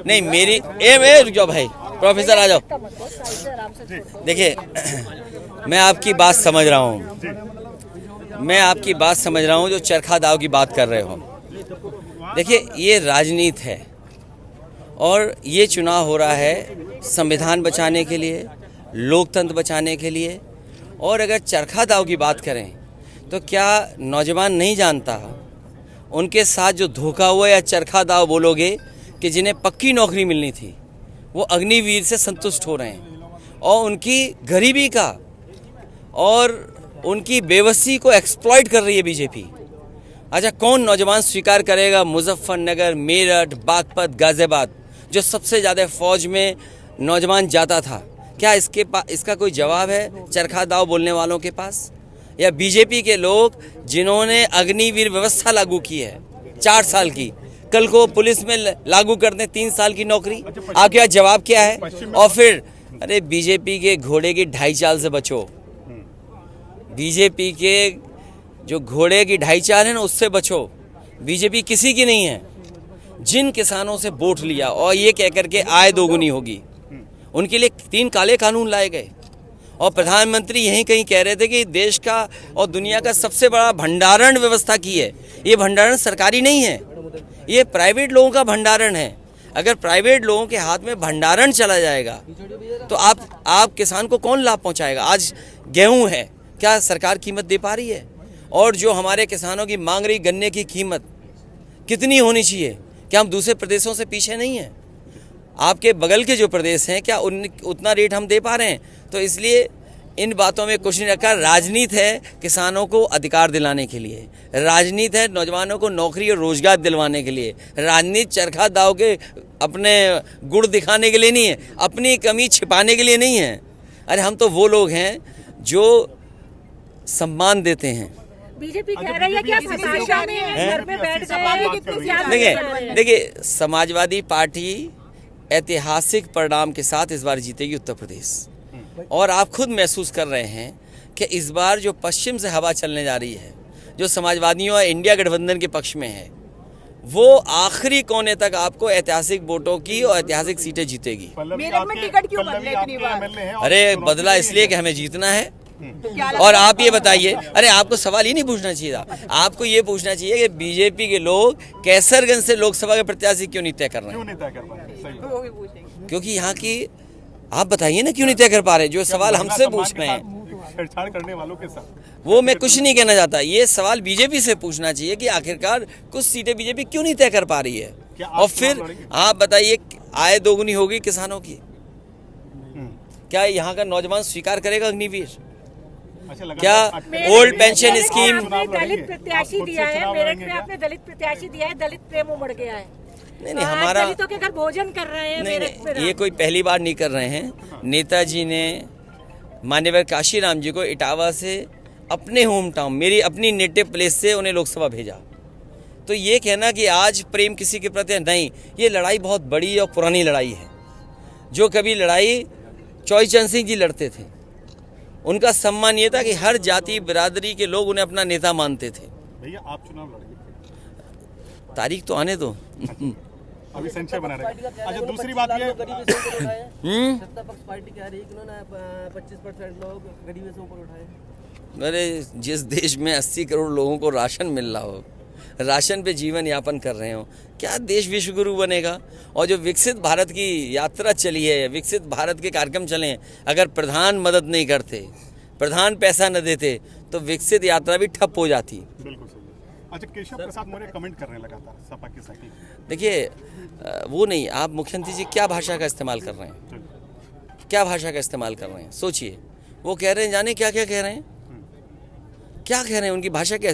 नहीं मेरी ए रुक जाओ भाई, प्रोफेसर आ जाओ। देखिए मैं आपकी बात समझ रहा हूँ, जो चरखा दाव की बात कर रहे हो। देखिए ये राजनीति है और ये चुनाव हो रहा है संविधान बचाने के लिए, लोकतंत्र बचाने के लिए। और अगर चरखा दाव की बात करें तो क्या नौजवान नहीं जानता उनके साथ जो धोखा हुआ या चरखा दाव बोलोगे कि जिन्हें पक्की नौकरी मिलनी थी वो अग्निवीर से संतुष्ट हो रहे हैं और उनकी गरीबी का और उनकी बेबसी को एक्सप्लॉइट कर रही है बीजेपी। अच्छा कौन नौजवान स्वीकार करेगा मुजफ्फरनगर, मेरठ, बागपत, गाजियाबाद जो सबसे ज़्यादा फौज में नौजवान जाता था, क्या इसका कोई जवाब है चरखा दाव बोलने वालों के पास? या बीजेपी के लोग जिन्होंने अग्निवीर व्यवस्था लागू की है 4 साल की, कल को पुलिस में लागू कर दें 3 साल की नौकरी, आपके यहाँ जवाब क्या है? और फिर अरे बीजेपी के घोड़े की ढाई चाल से बचो, बीजेपी के जो घोड़े की ढाई चाल है ना उससे बचो। बीजेपी किसी की नहीं है। जिन किसानों से वोट लिया और ये कह करके आय दोगुनी होगी, उनके लिए 3 काले कानून लाए गए और प्रधानमंत्री यहीं कहीं कह रहे थे कि देश का और दुनिया का सबसे बड़ा भंडारण व्यवस्था की है। ये भंडारण सरकारी नहीं है, ये प्राइवेट लोगों का भंडारण है। अगर प्राइवेट लोगों के हाथ में भंडारण चला जाएगा तो आप किसान को कौन लाभ पहुंचाएगा? आज गेहूं है, क्या सरकार कीमत दे पा रही है? और जो हमारे किसानों की मांग रही गन्ने की कीमत कितनी होनी चाहिए? क्या हम दूसरे प्रदेशों से पीछे नहीं हैं? आपके बगल के जो प्रदेश हैं क्या उतना रेट हम दे पा रहे हैं? तो इसलिए इन बातों में कुछ नहीं रखा। राजनीति है किसानों को अधिकार दिलाने के लिए, राजनीति है नौजवानों को नौकरी और रोजगार दिलवाने के लिए। राजनीति चरखा दाव के अपने गुण दिखाने के लिए नहीं है, अपनी कमी छिपाने के लिए नहीं है। अरे हम तो वो लोग हैं जो सम्मान देते हैं। बीजेपी कह रही है कि आप हताशा में घर में बैठ गए। देखिए समाजवादी पार्टी ऐतिहासिक परिणाम के साथ इस बार जीतेगी उत्तर प्रदेश, और आप खुद महसूस कर रहे हैं कि इस बार जो पश्चिम से हवा चलने जा रही है, जो समाजवादियों और इंडिया गठबंधन के पक्ष में है, वो आखिरी कोने तक आपको ऐतिहासिक वोटों की और ऐतिहासिक सीटें जीतेगी। मेरठ में टिकट क्यों बदले इतनी बार? अरे बदला इसलिए कि हमें जीतना है। और आप ये बताइए, अरे आपको सवाल ही नहीं पूछना चाहिए था, आपको ये पूछना चाहिए कि बीजेपी के लोग कैसरगंज से लोकसभा के प्रत्याशी क्यों नहीं तय कर रहे हैं? क्योंकि यहाँ की आप बताइए ना क्यों नहीं तय कर पा रहे? जो सवाल हमसे पूछ रहे हैं छेड़छाड़ करने वालों के साथ, वो मैं कुछ नहीं कहना चाहता। ये सवाल बीजेपी से पूछना चाहिए कि आखिरकार कुछ सीटें बीजेपी क्यों नहीं तय कर पा रही है। और फिर आप बताइए आय दोगुनी होगी किसानों की, क्या यहाँ का नौजवान स्वीकार करेगा अग्निवीर? क्या ओल्ड पेंशन स्कीम? दलित प्रत्याशी दिया है मेरठ में, आपने दलित प्रत्याशी दिया है, दलित प्रेम उमड़ गया है। नहीं हमारा दलितों के घर भोजन कर रहे हैं मेरठ में। ये कोई पहली बार नहीं कर रहे हैं। नेताजी ने मान्यवर काशीराम जी को इटावा से अपने होम टाउन, मेरी अपनी नेटिव प्लेस से उन्हें लोकसभा भेजा। तो ये कहना कि आज प्रेम किसी के प्रति नहीं, ये लड़ाई बहुत बड़ी और पुरानी लड़ाई है। जो कभी लड़ाई चौई चंद सिंह जी लड़ते थे, उनका सम्मान ये था कि हर जाति बिरादरी के लोग उन्हें अपना नेता मानते थे। भैया आप चुनाव लड़ेंगे, तारीख तो आने दो। अभी संशय बना रहे। अच्छा दूसरी बात ये सत्ता पक्ष पार्टी कह रही है कि उन्होंने 25% लोग गरीबी से ऊपर उठाए। अरे जिस देश में 80 करोड़ लोगों को राशन मिल रहा हो, राशन पे जीवन यापन कर रहे हो, क्या देश विश्व गुरु बनेगा? और जो विकसित भारत की यात्रा चली है, विकसित भारत के कार्यक्रम चले हैं, अगर प्रधान मदद नहीं करते, प्रधान पैसा न देते तो विकसित यात्रा भी ठप हो जाती। बिल्कुल सही। अच्छा केशव प्रसाद मौर्य कमेंट कर रहे हैं लगातार सपा के साथ। देखिए वो नहीं, आप मुख्यमंत्री जी क्या भाषा का इस्तेमाल कर रहे हैं, क्या भाषा का इस्तेमाल कर रहे हैं? सोचिए, वो कह रहे हैं जाने क्या क्या कह रहे हैं, क्या कह रहे हैं, उनकी भाषा क्या